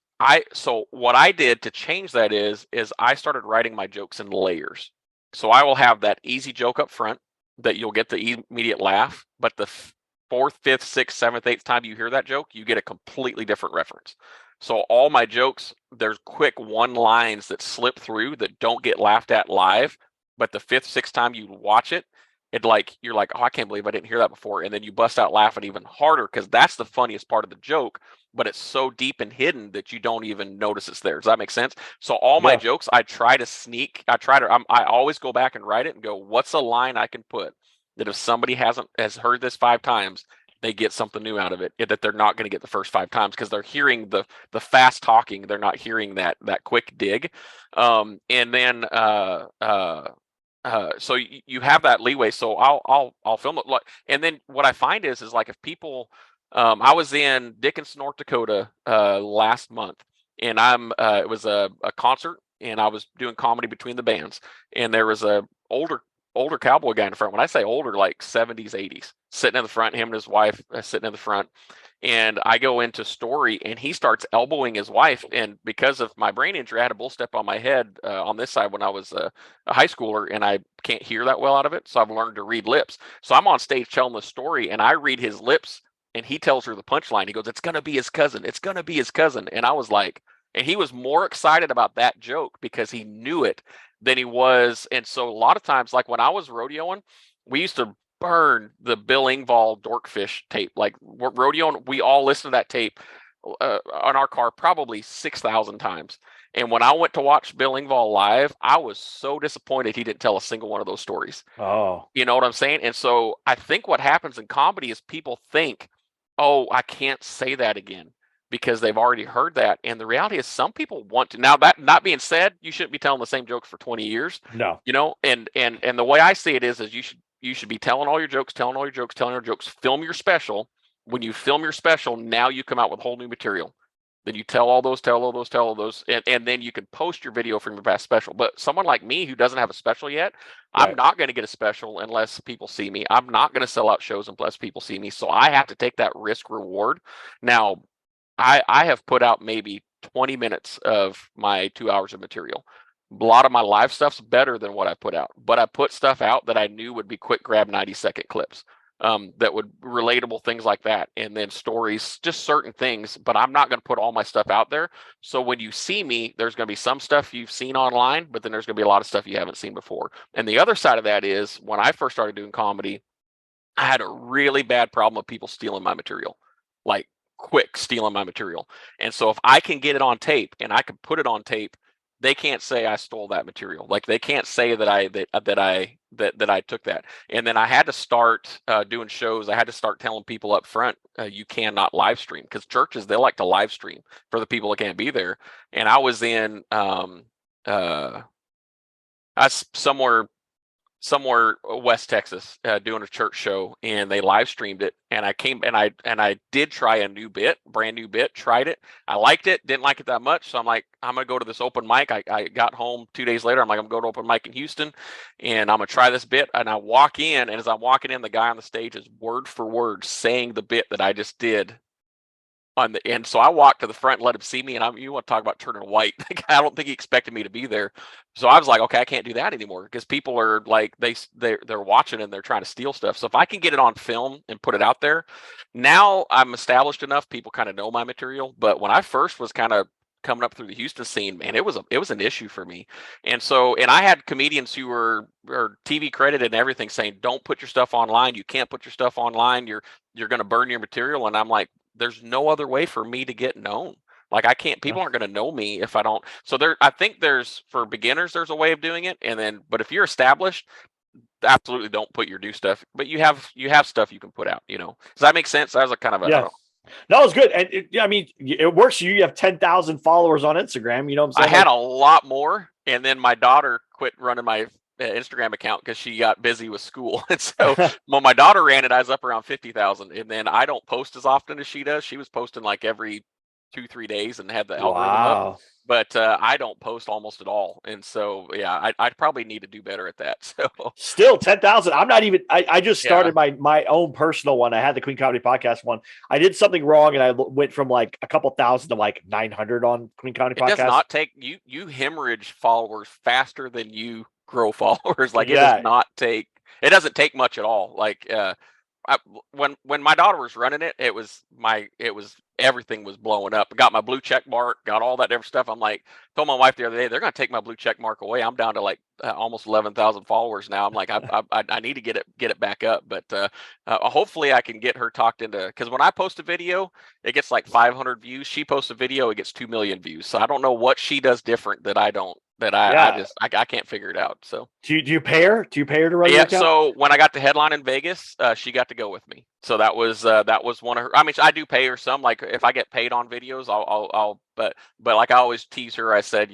so what I did to change that is I started writing my jokes in layers. So I will have that easy joke up front that you'll get the immediate laugh, but the fourth, fifth, sixth, seventh, eighth time you hear that joke, you get a completely different reference. So all my jokes, there's quick one-liners that slip through that don't get laughed at live, but the fifth, sixth time you watch it, you're like, oh, I can't believe I didn't hear that before. And then you bust out laughing even harder, because that's the funniest part of the joke, but it's so deep and hidden that you don't even notice it's there. Does that make sense? So all my jokes, I try to sneak. I always go back and write it and go, what's a line I can put that if somebody has heard this 5 times, they get something new out of it, that they're not going to get the first 5 times, because they're hearing the fast talking. They're not hearing that quick dig. And then so you have that leeway. So I'll film it. And then what I find is like, if people, I was in Dickinson, North Dakota last month, and it was a concert, and I was doing comedy between the bands, and there was a older cowboy guy in the front. When I say older, like 70s, 80s, sitting in the front, him and his wife sitting in the front. And I go into story, and he starts elbowing his wife. And because of my brain injury, I had a bull step on my head on this side when I was a high schooler, and I can't hear that well out of it. So I've learned to read lips. So I'm on stage telling the story, and I read his lips, and he tells her the punchline. He goes, it's going to be his cousin. It's going to be his cousin. And I was like, and he was more excited about that joke because he knew it than he was. And so a lot of times, like when I was rodeoing, we used to burn the Bill Engvall Dorkfish tape. Like rodeoing, we all listened to that tape on our car probably 6,000 times. And when I went to watch Bill Engvall live, I was so disappointed he didn't tell a single one of those stories. Oh, you know what I'm saying? And so I think what happens in comedy is people think, oh, I can't say that again, because they've already heard that. And the reality is, some people want to. Now, that not being said, you shouldn't be telling the same jokes for 20 years. No. And the way I see it is you should be telling all your jokes, telling your jokes, film your special. When you film your special, now you come out with whole new material. Then you tell all those, and then you can post your video from your past special. But someone like me who doesn't have a special yet, right, I'm not going to get a special unless people see me. I'm not going to sell out shows unless people see me. So I have to take that risk reward. Now, I have put out maybe 20 minutes of my 2 hours of material. A lot of my live stuff's better than what I put out, but I put stuff out that I knew would be quick grab 90-second clips. That would relatable things like that, and then stories, just certain things. But I'm not going to put all my stuff out there. So when you see me, there's going to be some stuff you've seen online, but then there's going to be a lot of stuff you haven't seen before. And the other side of that is when I first started doing comedy, I had a really bad problem of people stealing my material, like quick stealing my material. And so if I can get it on tape and I can put it on tape, they can't say I stole that material. Like they can't say that I took that. And then I had to start doing shows. I had to start telling people up front, you cannot live stream, because churches, they like to live stream for the people that can't be there. And I was in somewhere West Texas doing a church show, and they live streamed it, and I did try a brand new bit, tried it. I liked it, didn't like it that much. So I'm like, I'm going to go to this open mic. I got home 2 days later. I'm like, I'm going to open mic in Houston, and I'm going to try this bit. And I walk in, and as I'm walking in, the guy on the stage is word for word saying the bit that I just did. And so I walked to the front and let him see me, and you want to talk about turning white. I don't think he expected me to be there. So I was like, okay, I can't do that anymore, because people are like, they're watching and they're trying to steal stuff. So if I can get it on film and put it out there, now I'm established enough, people kind of know my material. But when I first was kind of coming up through the Houston scene, man, it was an issue for me. And I had comedians who were TV credited and everything saying, don't put your stuff online. You can't put your stuff online. You're going to burn your material. And I'm like, there's no other way for me to get known. Like I can't, people aren't going to know me if I don't. So I think for beginners, there's a way of doing it. But if you're established, absolutely don't put your new stuff, but you have stuff you can put out, Does that make sense? That was a kind of a, yeah. No, it's good. And it works. You have 10,000 followers on Instagram. You know what I'm saying? I had a lot more. And then my daughter quit running my Instagram account because she got busy with school. And so when my daughter ran it, I was up around 50,000. And then I don't post as often as she does. She was posting like every 2-3 days and had the algorithm up. But I don't post almost at all. And so, yeah, I probably need to do better at that. So still 10,000. I'm not even, I just started my own personal one. I had the Queen Comedy Podcast one. I did something wrong, and I went from like a couple thousand to like 900 on Queen Comedy Podcast. It does not take, you hemorrhage followers faster than you grow followers. Like it doesn't take much at all. Like when my daughter was running it, it was everything was blowing up. I got my blue check mark, got all that different stuff. I'm like, told my wife the other day, they're going to take my blue check mark away. I'm down to like almost 11,000 followers now. I'm like, I need to get it back up. But hopefully I can get her talked into, because when I post a video, it gets like 500 views. She posts a video, it gets 2 million views. So I don't know what she does different that I don't. I can't figure it out. So do you pay her? Do you pay her to run your account? So when I got to headline in Vegas, she got to go with me. So that was one of her. I mean, I do pay her some. Like if I get paid on videos, I'll. But like I always tease her. I said,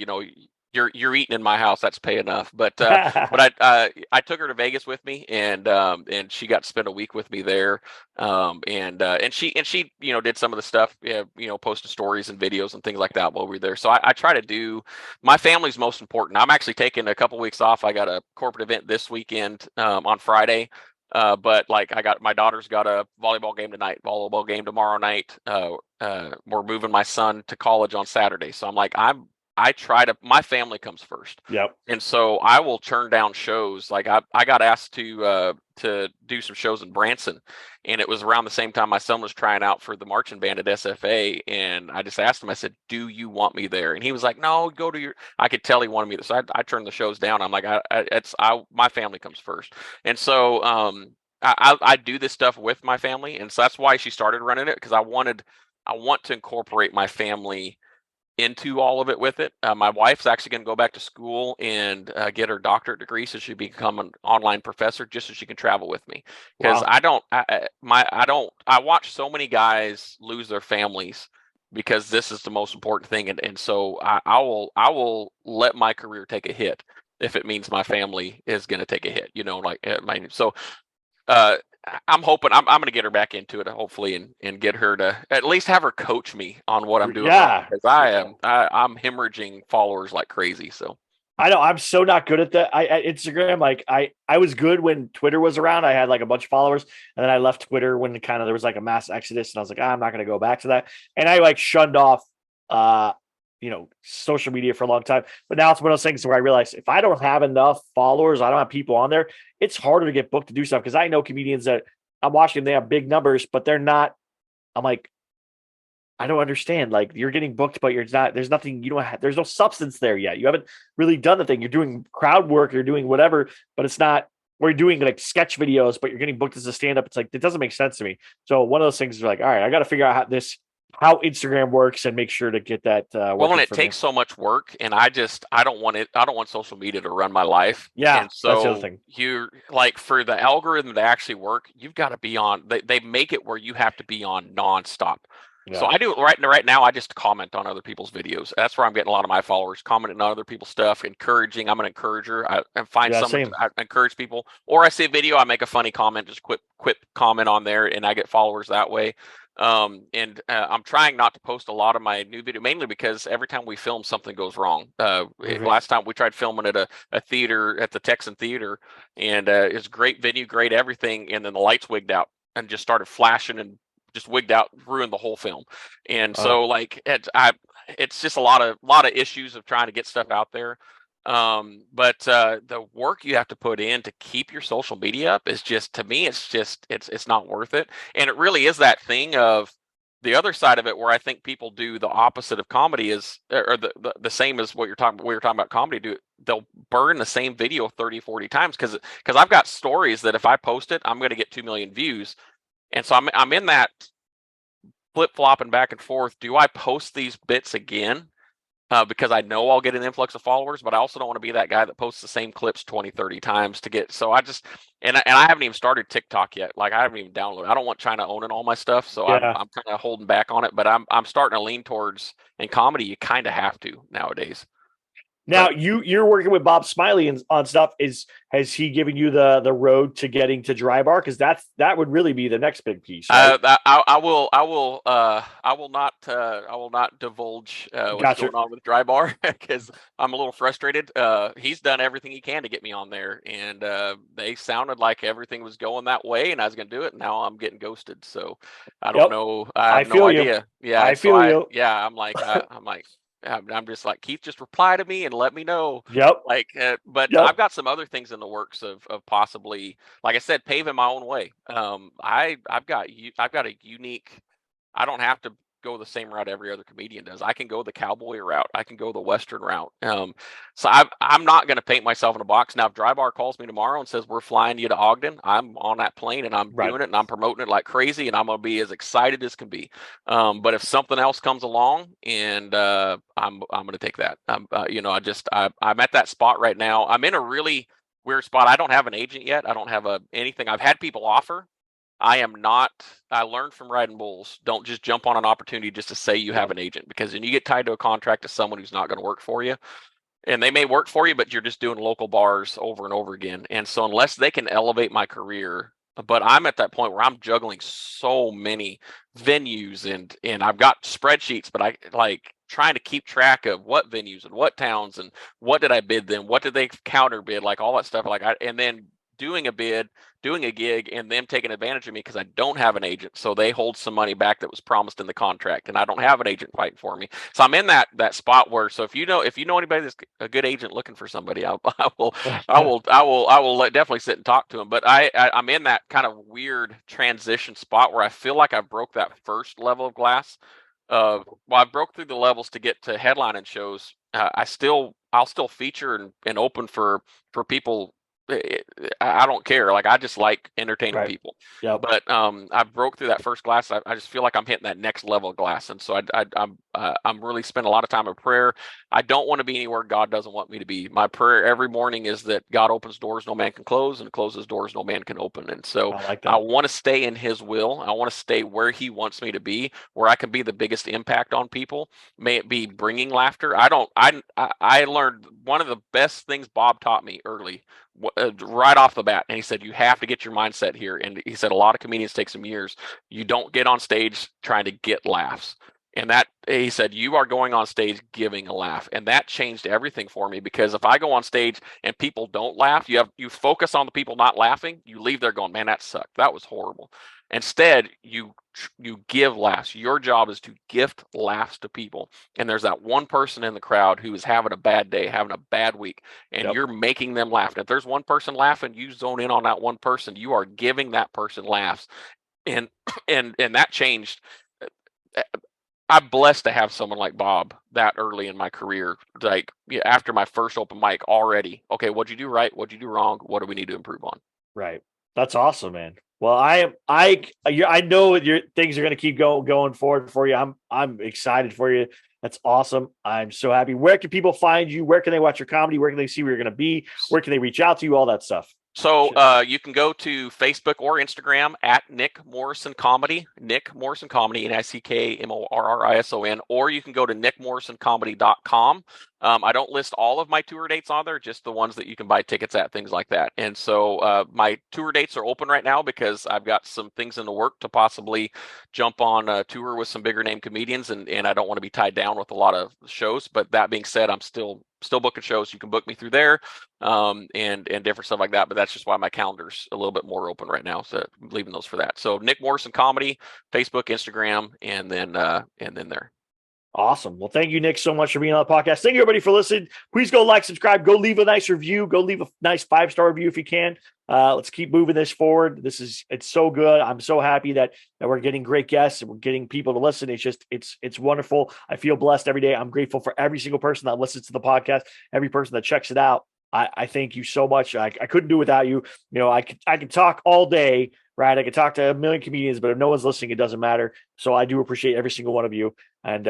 you're eating in my house. That's pay enough. But I took her to Vegas with me, and she got to spend a week with me there. And she did some of the stuff, posted stories and videos and things like that while we were there. So I try to do, my family's most important. I'm actually taking a couple weeks off. I got a corporate event this weekend on Friday. But like my daughter's got a volleyball game tonight, volleyball game tomorrow night. We're moving my son to college on Saturday. So I'm like, my family comes first. Yep. And so I will turn down shows. Like I got asked to do some shows in Branson, and it was around the same time my son was trying out for the marching band at SFA. And I just asked him, I said, do you want me there? And he was like, no, go to I could tell he wanted me there. So I turned the shows down. I'm like, my family comes first. And so, I do this stuff with my family. And so that's why she started running it. Cause I want to incorporate my family into all of it with it. My wife's actually going to go back to school and get her doctorate degree, so she become an online professor, just so she can travel with me. Because wow. I watch so many guys lose their families because this is the most important thing, and so I will let my career take a hit if it means my family is going to take a hit. I'm hoping I'm going to get her back into it, hopefully, and get her to at least have her coach me on what I'm doing. Yeah, because I'm hemorrhaging followers like crazy. So I know I'm so not good at that. At Instagram, like I was good when Twitter was around. I had like a bunch of followers, and then I left Twitter when there was like a mass exodus, and I was like, I'm not going to go back to that. And I like shunned off social media for a long time, but now it's one of those things where I realize if I don't have enough followers, I don't have people on there, it's harder to get booked to do stuff. Cause I know comedians that I'm watching, they have big numbers, but they're not, I'm like, I don't understand. Like you're getting booked, but you're not, there's nothing, you don't have, there's no substance there yet. You haven't really done the thing. You're doing crowd work, you're doing whatever, but it's not, or you're doing like sketch videos, but you're getting booked as a stand-up. It's like, it doesn't make sense to me. So one of those things is like, all right, I got to figure out how Instagram works and make sure to get that. Well, and it takes so much work, and I don't want it. I don't want social media to run my life. Yeah, and so that's the other thing. You're like, for the algorithm to actually work, you've got to be on. They make it where you have to be on nonstop. Yeah. So I do it right now. I just comment on other people's videos. That's where I'm getting a lot of my followers, commenting on other people's stuff, encouraging. I'm an encourager. I find someone. I encourage people, or I see a video, I make a funny comment, just quick comment on there, and I get followers that way. I'm trying not to post a lot of my new video, mainly because every time we film, something goes wrong. Last time we tried filming at a theater, at the Texan Theater, and it's great venue, great everything, and then the lights wigged out and just started flashing and just wigged out, ruined the whole film. And so like it's just a lot of issues of trying to get stuff out there. But the work you have to put in to keep your social media up is just, to me, it's not worth it. And it really is that thing of the other side of it, where I think people do the opposite of comedy, is, or the same as what we were talking about comedy. They'll burn the same video 30, 40 times because I've got stories that if I post it, I'm going to get 2 million views. And so I'm in that flip-flopping back and forth. Do I post these bits again? Because I know I'll get an influx of followers, but I also don't want to be that guy that posts the same clips 20, 30 times to get. So I just, and I haven't even started TikTok yet. Like I haven't even downloaded. I don't want China owning all my stuff, so yeah. I'm kind of holding back on it. But I'm starting to lean towards, in comedy, you kind of have to nowadays. Now you're working with Bob Smiley on stuff. Has he given you the road to getting to Dry Bar? Because that would really be the next big piece. Right? I will not divulge what's going on with Dry Bar because I'm a little frustrated. He's done everything he can to get me on there, and they sounded like everything was going that way, and I was going to do it. And now I'm getting ghosted, so I don't know. I have no idea. Yeah, I feel you. Yeah, I'm like. I'm just like, Keith, just reply to me and let me know. Yep. Like, but I've got some other things in the works of possibly, like I said, paving my own way. I've got a unique. I don't have to go the same route every other comedian does. I can go the cowboy route. I can go the Western route. So I'm not going to paint myself in a box. Now, if Dry Bar calls me tomorrow and says we're flying you to Ogden, I'm on that plane and I'm doing it and I'm promoting it like crazy and I'm going to be as excited as can be. But if something else comes along and I'm going to take that. I'm at that spot right now. I'm in a really weird spot. I don't have an agent yet. I don't have anything. I've had people offer. I learned from riding bulls. Don't just jump on an opportunity just to say you have an agent, because then you get tied to a contract to someone who's not going to work for you. And they may work for you, but you're just doing local bars over and over again. And so unless they can elevate my career, but I'm at that point where I'm juggling so many venues and I've got spreadsheets, but I like trying to keep track of what venues and what towns and what did I bid them? What did they counter bid? Like all that stuff. And then doing a bid, doing a gig, and them taking advantage of me because I don't have an agent. So they hold some money back that was promised in the contract, and I don't have an agent fighting for me. So I'm in that spot where, so if you know anybody that's a good agent looking for somebody, I will definitely sit and talk to them. But I'm in that kind of weird transition spot where I feel like I broke that first level of glass. I broke through the levels to get to headlining shows. I'll still feature and open for people. I don't care. Like I just like entertaining people. Yeah. But I broke through that first glass. I just feel like I'm hitting that next level of glass, and so I'm really spending a lot of time in prayer. I don't want to be anywhere God doesn't want me to be. My prayer every morning is that God opens doors no man can close and closes doors no man can open. And so I want to stay in His will. I want to stay where He wants me to be, where I can be the biggest impact on people. May it be bringing laughter. I learned one of the best things Bob taught me early. Right off the bat, and he said you have to get your mindset here, and he said a lot of comedians take some years. You don't get on stage trying to get laughs, and that he said you are going on stage giving a laugh, and that changed everything for me, because if I go on stage and people don't laugh, you focus on the people not laughing, you leave there going, man, that sucked, that was horrible. Instead, you give laughs. Your job is to gift laughs to people. And there's that one person in the crowd who is having a bad day, having a bad week, and you're making them laugh. And if there's one person laughing, you zone in on that one person. You are giving that person laughs. And that changed. I'm blessed to have someone like Bob that early in my career. Like, after my first open mic already, okay, what'd you do right? What'd you do wrong? What do we need to improve on? Right. That's awesome, man. Well, I know your things are going to keep going forward for you. I'm excited for you. That's awesome. I'm so happy. Where can people find you? Where can they watch your comedy? Where can they see where you're going to be? Where can they reach out to you? All that stuff. So you can go to Facebook or Instagram at Nick Morrison Comedy, Nick Morrison Comedy, NICKMORRISON, or you can go to nickmorrisoncomedy.com. I don't list all of my tour dates on there, just the ones that you can buy tickets at, things like that. And so my tour dates are open right now because I've got some things in the work to possibly jump on a tour with some bigger name comedians, and I don't want to be tied down with a lot of shows. But that being said, I'm still booking shows. You can book me through there, and different stuff like that. But that's just why my calendar's a little bit more open right now. So I'm leaving those for that. So Nick Morrison Comedy, Facebook, Instagram, and then there. Awesome. Well, thank you, Nick, so much for being on the podcast. Thank you, everybody, for listening. Please go like, subscribe, go leave a nice review, go leave a nice 5-star review if you can. Let's keep moving this forward. It's so good. I'm so happy that we're getting great guests and we're getting people to listen. It's wonderful. I feel blessed every day. I'm grateful for every single person that listens to the podcast, every person that checks it out. I thank you so much. I couldn't do it without you. I could talk all day, right? I could talk to a million comedians, but if no one's listening, it doesn't matter. So I do appreciate every single one of you. And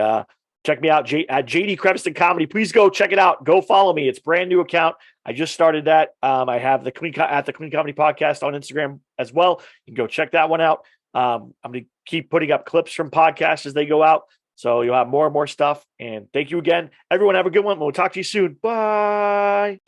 check me out at JD Creviston Comedy. Please go check it out. Go follow me. It's a brand new account. I just started that. I have the Clean Comedy Podcast on Instagram as well. You can go check that one out. I'm going to keep putting up clips from podcasts as they go out. So you'll have more and more stuff. And thank you again. Everyone have a good one. We'll talk to you soon. Bye.